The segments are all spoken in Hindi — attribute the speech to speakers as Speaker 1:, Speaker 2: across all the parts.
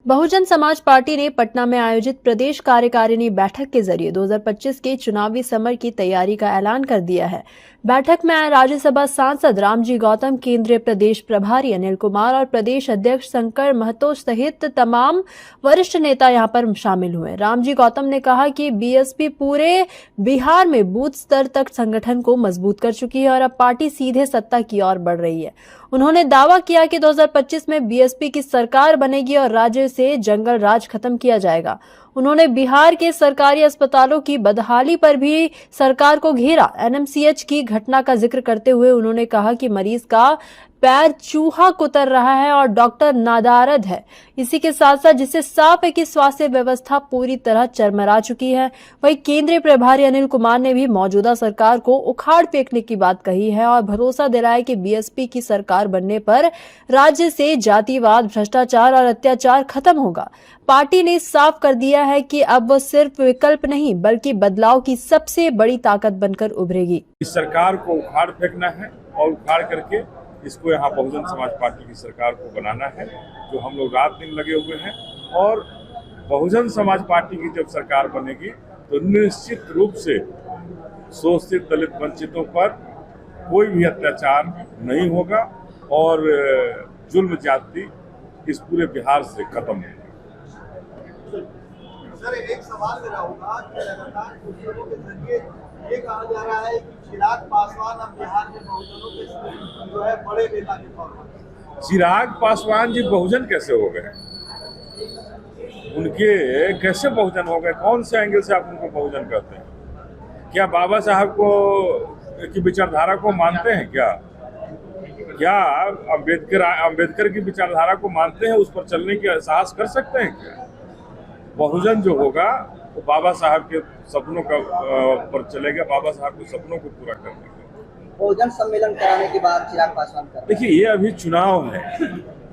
Speaker 1: बहुजन समाज पार्टी ने पटना में आयोजित प्रदेश कार्यकारिणी बैठक के जरिए 2025 के चुनावी समर की तैयारी का ऐलान कर दिया है। बैठक में आए राज्यसभा सांसद रामजी गौतम, केंद्रीय प्रदेश प्रभारी अनिल कुमार और प्रदेश अध्यक्ष शंकर महतो सहित तमाम वरिष्ठ नेता यहां पर शामिल हुए। रामजी गौतम ने कहा कि बीएसपी पूरे बिहार में बूथ स्तर तक संगठन को मजबूत कर चुकी है और अब पार्टी सीधे सत्ता की ओर बढ़ रही है। उन्होंने दावा किया कि 2025 में बीएसपी की सरकार बनेगी और राज्य से जंगल राज खत्म किया जाएगा। उन्होंने बिहार के सरकारी अस्पतालों की बदहाली पर भी सरकार को घेरा। एनएमसीएच की घटना का जिक्र करते हुए उन्होंने कहा कि मरीज का पैर चूहा कुतर रहा है और डॉक्टर नादारद है। इसी के साथ साथ जिससे साफ है कि स्वास्थ्य व्यवस्था पूरी तरह चरमरा चुकी है। वहीं केंद्रीय प्रभारी अनिल कुमार ने भी मौजूदा सरकार को उखाड़ फेंकने की बात कही है और भरोसा दिलाया कि बीएसपी की सरकार बनने पर राज्य से जातिवाद, भ्रष्टाचार और अत्याचार खत्म होगा। पार्टी ने साफ कर दिया है कि अब वो सिर्फ विकल्प नहीं बल्कि बदलाव की सबसे बड़ी ताकत बनकर उभरेगी।
Speaker 2: इस सरकार को उखाड़ फेंकना है और उखाड़ करके इसको यहाँ बहुजन समाज पार्टी की सरकार को बनाना है, जो हम लोग रात दिन लगे हुए हैं। और बहुजन समाज पार्टी की जब सरकार बनेगी तो निश्चित रूप से शोषित दलित वंचितों पर कोई भी अत्याचार नहीं होगा और जुल्म जाति इस पूरे बिहार से खत्म होगी।
Speaker 3: सर, एक सवाल मेरा होगा कि लगातार कुछ लोगों के जरिए ये कहा जा रहा है कि चिराग पासवान अब बिहार में बहुजनों के जो है बड़े नेता के तौर पर।
Speaker 2: चिराग पासवान जी बहुजन कैसे हो गए? उनके कैसे बहुजन हो गए? कौन से एंगल से आप उनको बहुजन कहते हैं? क्या बाबा साहब को की विचारधारा को मानते हैं? क्या अंबेडकर की विचारधारा को मानते हैं? उस पर चलने की साहस कर सकते हैं क्या? बहुजन जो होगा वो बाबा साहब के सपनों का पर चलेगा, बाबा साहब के सपनों को पूरा करने का।
Speaker 3: बहुजन सम्मेलन कराने के बाद चिराग पासवान कर
Speaker 2: देखिए, ये अभी चुनाव है।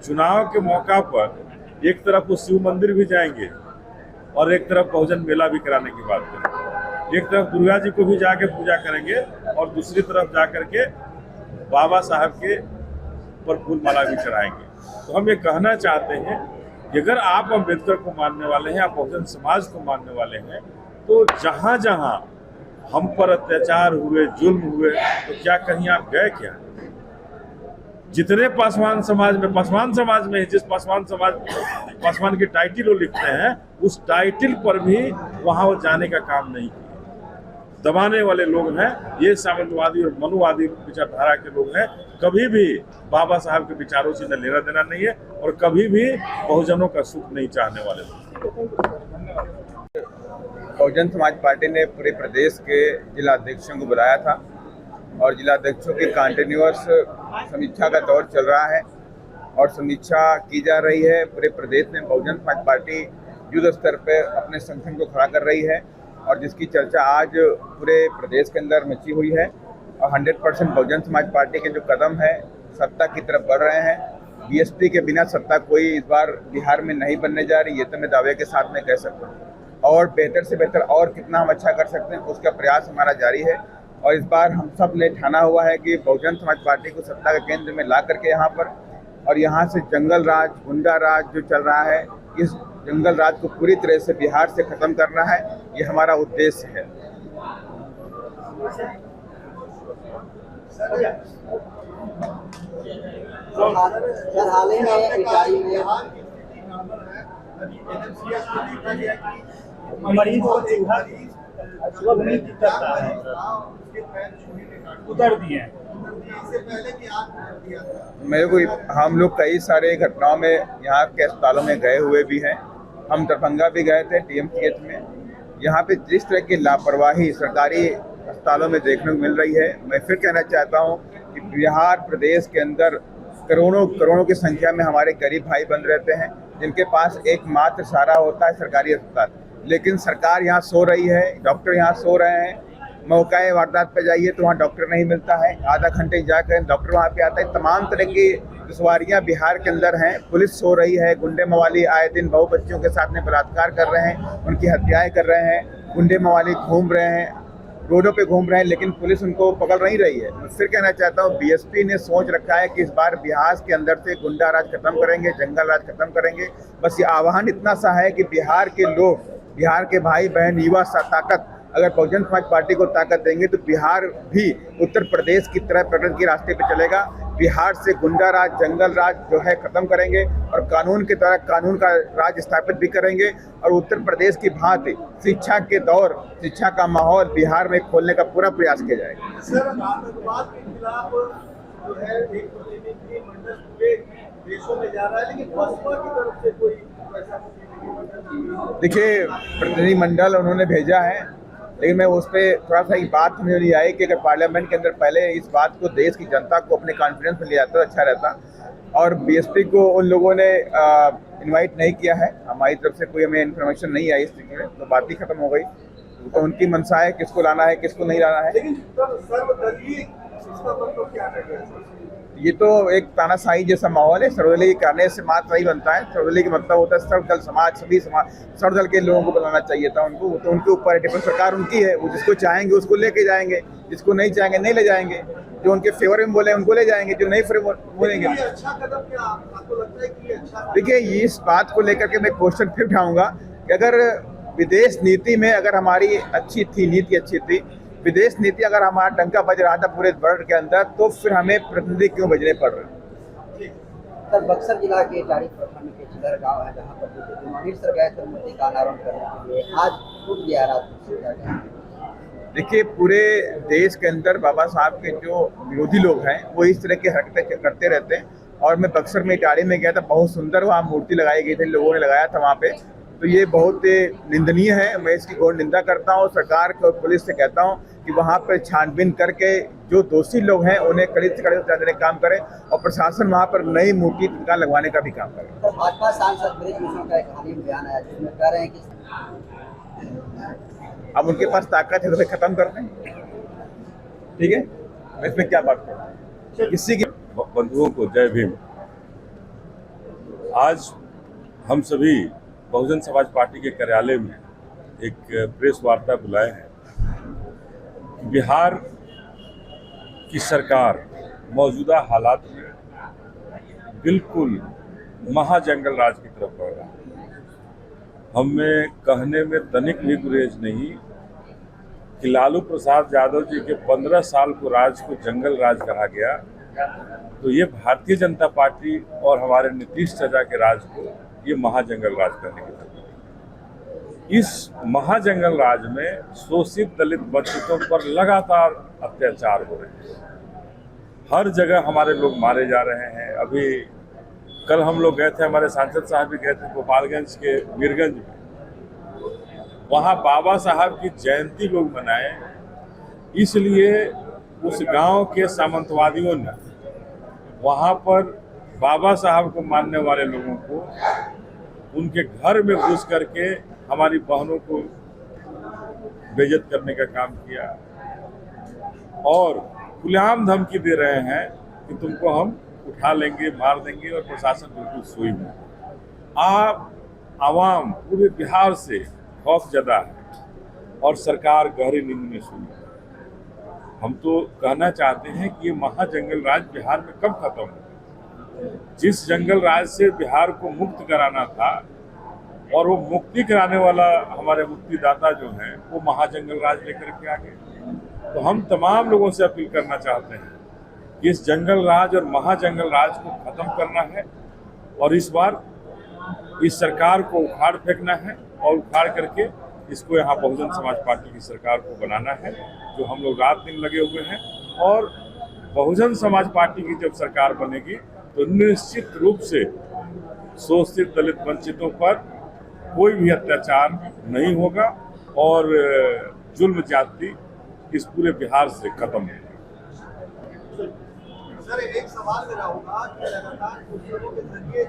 Speaker 2: चुनाव के मौका पर एक तरफ वो शिव मंदिर भी जाएंगे और एक तरफ बहुजन मेला भी कराने की बात करेंगे। एक तरफ दुर्गा जी को भी जाके पूजा करेंगे और दूसरी तरफ जाकर के बाबा साहब के पर फूल माला भी चढ़ाएंगे। तो हम ये कहना चाहते हैं कि अगर आप अम्बेडकर को मानने वाले हैं, आप बहुजन समाज को मानने वाले हैं, तो जहाँ जहाँ हम पर अत्याचार हुए, जुल्म हुए, तो क्या कहीं आप गए क्या? जितने पासवान समाज में जिस पासवान की टाइटल वो लिखते हैं, उस टाइटल पर भी वहाँ वो जाने का काम नहीं किया। दबाने वाले लोग हैं ये, सामंतवादी और मनुवादी विचारधारा के लोग हैं। कभी भी बाबा साहब के विचारों से न लेना देना नहीं है और कभी भी बहुजनों का सुख नहीं चाहने वाले लोग।
Speaker 4: बहुजन समाज पार्टी ने पूरे प्रदेश के जिला अध्यक्षों को बुलाया था और जिला अध्यक्षों की कंटिन्यूअस समीक्षा का दौर चल रहा है और समीक्षा की जा रही है। पूरे प्रदेश में बहुजन समाज पार्टी युद्ध स्तर पर अपने संगठन को खड़ा कर रही है और जिसकी चर्चा आज पूरे प्रदेश के अंदर मची हुई है। और 100% बहुजन समाज पार्टी के जो कदम है सत्ता की तरफ बढ़ रहे हैं। बीएसपी के बिना सत्ता कोई इस बार बिहार में नहीं बनने जा रही, ये तो मैं दावे के साथ में कह सकता हूँ। और बेहतर से बेहतर और कितना हम अच्छा कर सकते हैं उसका प्रयास हमारा जारी है। और इस बार हम सब ने ठाना हुआ है कि बहुजन समाज पार्टी को सत्ता के केंद्र में ला करके यहाँ पर और यहाँ से जंगल राज, गुंडा राज जो चल रहा है, इस जंगल राज को पूरी तरह से बिहार से खत्म करना है, ये हमारा उद्देश्य है।
Speaker 3: हाल ही में
Speaker 5: मरीज को उतर दिए।
Speaker 4: मेरे को हम लोग कई सारे घटनाओं में यहाँ के अस्पतालों में गए हुए भी हैं। हम दरभंगा भी गए थे टीएमसीएच में। यहाँ पे जिस तरह की लापरवाही सरकारी अस्पतालों में देखने को मिल रही है, मैं फिर कहना चाहता हूँ कि बिहार प्रदेश के अंदर करोड़ों की संख्या में हमारे गरीब भाई बंद रहते हैं जिनके पास एकमात्र सहारा होता है सरकारी अस्पताल। लेकिन सरकार यहाँ सो रही है, डॉक्टर यहाँ सो रहे हैं। मौकाए वारदात पे जाइए तो वहाँ डॉक्टर नहीं मिलता है, आधा घंटे जाकर डॉक्टर वहाँ पे आता है। तमाम तरह की दुश्वारियाँ बिहार के अंदर हैं। पुलिस सो रही है, गुंडे मवाली आए दिन बहु बच्चियों के साथ में बलात्कार कर रहे हैं, उनकी हत्याएं कर रहे हैं, गुंडे मवाली घूम रहे हैं। रोडों पे घूम रहे हैं, लेकिन पुलिस उनको पकड़ नहीं रही है। मैं फिर कहना चाहता हूँ, बीएसपी ने सोच रखा है कि इस बार बिहार के अंदर से गुंडा राज खत्म करेंगे, जंगल राज खत्म करेंगे। बस ये आह्वान इतना सा है कि बिहार के लोग, बिहार के भाई बहन, युवा ताकत अगर बहुजन समाज पार्टी को ताकत देंगे तो बिहार भी उत्तर प्रदेश की तरह प्रगति के रास्ते पे चलेगा। बिहार से गुंडा राज, जंगल राज जो है खत्म करेंगे और कानून के द्वारा कानून का राज स्थापित भी करेंगे। और उत्तर प्रदेश की भांति शिक्षा के दौर, शिक्षा का माहौल बिहार में खोलने का पूरा प्रयास किया जाएगा।
Speaker 3: सर, आतंकवाद के खिलाफ जो है एक प्रतिनिधि मंडल पूरे देशों में जा रहा है, लेकिन बसपा की तरफ से कोई ऐसा प्रतिनिधिमंडल?
Speaker 4: देखिए, प्रतिनिधिमंडल उन्होंने भेजा है, लेकिन मैं उस पर थोड़ा सा एक बात मुझे नहीं आई कि अगर पार्लियामेंट के अंदर पहले इस बात को देश की जनता को अपने कॉन्फिडेंस में ले जाता तो अच्छा रहता। और बीएसपी को उन लोगों ने इनवाइट नहीं किया है, हमारी तरफ से कोई हमें इन्फॉर्मेशन नहीं आई इस तरीके में, तो बात ही खत्म हो गई। तो उनकी मंशा है किसको लाना है किसको नहीं लाना है।
Speaker 3: लेकिन सर्वदलीय इसका मतलब क्या है?
Speaker 4: ये तो एक तानाशाही जैसा माहौल है। सर्वदलीय करने से मात्र नहीं बनता है। सर्वदलीय का मतलब होता है सर्वदल समाज, सभी समाज, सर्वदल के लोगों को बुलाना चाहिए था उनको। तो उनके ऊपर डिपेंड, सरकार उनकी है, वो जिसको चाहेंगे उसको लेके जाएंगे, जिसको नहीं चाहेंगे नहीं ले जाएंगे। जो उनके फेवर में बोले उनको ले जाएंगे, जो नहीं फेवर बोलेंगे।
Speaker 3: अच्छा कदम क्या आपको लगता है कि अच्छा?
Speaker 4: देखिए, इस बात को लेकर के मैं क्वेश्चन फिर उठाऊंगा कि अगर विदेश नीति में अगर हमारी अच्छी थी, नीति अच्छी थी, विदेश नीति अगर हमारा डंका बज रहा था पूरे वर्ल्ड के अंदर, तो फिर हमें प्रतिनिधि क्यों भेजने पड़ रहे?
Speaker 5: सर, बक्सर जिला के चारी प्रखंड के चिदर गांव है, जहां पर मिनिस्टर गए थे मूर्ति का अनावरण करने के लिए, आज टूट गया रात में।
Speaker 4: देखिए, पूरे देश के अंदर बाबा साहब के जो विरोधी लोग हैं वो इस तरह की हरकतें करते रहते हैं। और मैं बक्सर में इटाड़ी में गया था, बहुत सुंदर वहाँ मूर्ति लगाई गई थी, लोगों ने लगाया था वहाँ पे। तो ये बहुत निंदनीय है, मैं इसकी घोर निंदा करता हूँ। सरकार को, पुलिस से कहता हूँ कि वहाँ पर छानबीन करके जो दोषी लोग हैं उन्हें कड़ी से कड़ी सजा देने का काम करें, और प्रशासन वहाँ पर नई मूर्ति तत्काल लगवाने का भी काम करे।
Speaker 5: तो भाजपा सांसद ब्रिजभूषण का एक हाल ही में बयान आया जिसमें कह रहे हैं कि
Speaker 4: अब उनके पास ताकत है तो फिर खत्म कर दें, ठीक है, मैं इसमें क्या बात करूँ। किसी की
Speaker 2: बंधुओं को जय भीम। आज हम सभी बहुजन समाज पार्टी के कार्यालय में एक प्रेस वार्ता बुलाए हैं। बिहार की सरकार मौजूदा हालात में बिल्कुल महाजंगल राज की तरफ बढ़ रहा है। हमें कहने में तनिक भी गुरेज नहीं कि लालू प्रसाद यादव जी के 15 साल को राज को जंगल राज कहा गया, तो ये भारतीय जनता पार्टी और हमारे नीतीश चाचा के राज को ये महाजंगल राज करने की जरूरत है। इस महाजंगल राज में शोषित दलित वंचितों पर लगातार अत्याचार हो रहे हैं। हर जगह हमारे लोग मारे जा रहे हैं। अभी कल हम लोग गए थे, हमारे सांसद साहब भी गए थे गोपालगंज के मीरगंज में, वहाँ बाबा साहब की जयंती लोग मनाए, इसलिए उस गांव के सामंतवादियों ने वहाँ पर बाबा साहब को मानने वाले लोगों को उनके घर में घुस करके हमारी बहनों को बेइज्जत करने का काम किया और खुलेआम धमकी दे रहे हैं कि तुमको हम उठा लेंगे, मार देंगे, और प्रशासन बिल्कुल सोई में। आवाम पूरे बिहार से खौफजदा है और सरकार गहरी नींद में सोई है। हम तो कहना चाहते हैं कि ये महाजंगल राज बिहार में कब खत्म होगा। जिस जंगल राज से बिहार को मुक्त कराना था, और वो मुक्ति कराने वाला हमारे मुक्तिदाता जो हैं वो महाजंगल राज लेकर के आ गए। तो हम तमाम लोगों से अपील करना चाहते हैं कि इस जंगल राज और महाजंगल राज को खत्म करना है, और इस बार इस सरकार को उखाड़ फेंकना है, और उखाड़ करके इसको यहाँ बहुजन समाज पार्टी की सरकार को बनाना है, जो हम लोग रात दिन लगे हुए हैं। और बहुजन समाज पार्टी की जब सरकार बनेगी तो निश्चित रूप से शोषित दलित वंचितों पर कोई भी अत्याचार नहीं होगा और जुल्म ज्यादती इस पूरे बिहार से खत्म होगी।
Speaker 3: सर, एक सवाल मेरा होगा कि लगातार कुछ लोगों के जरिए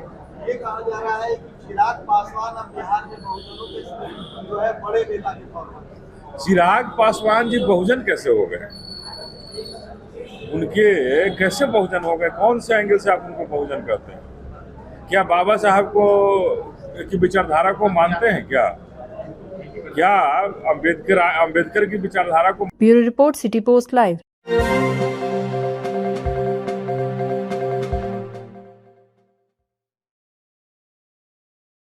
Speaker 3: ये कहा जा रहा है कि चिराग पासवान अब बिहार में बहुजनों के जो है बड़े नेता के तौर पर।
Speaker 2: चिराग पासवान जी बहुजन कैसे हो गए? उनके कैसे बहुजन हो गए? कौन से एंगल से आप उनको बहुजन कहते हैं? क्या बाबा साहब को की विचारधारा को मानते हैं क्या? क्या अम्बेडकर की विचारधारा को
Speaker 1: bureau report, city post live.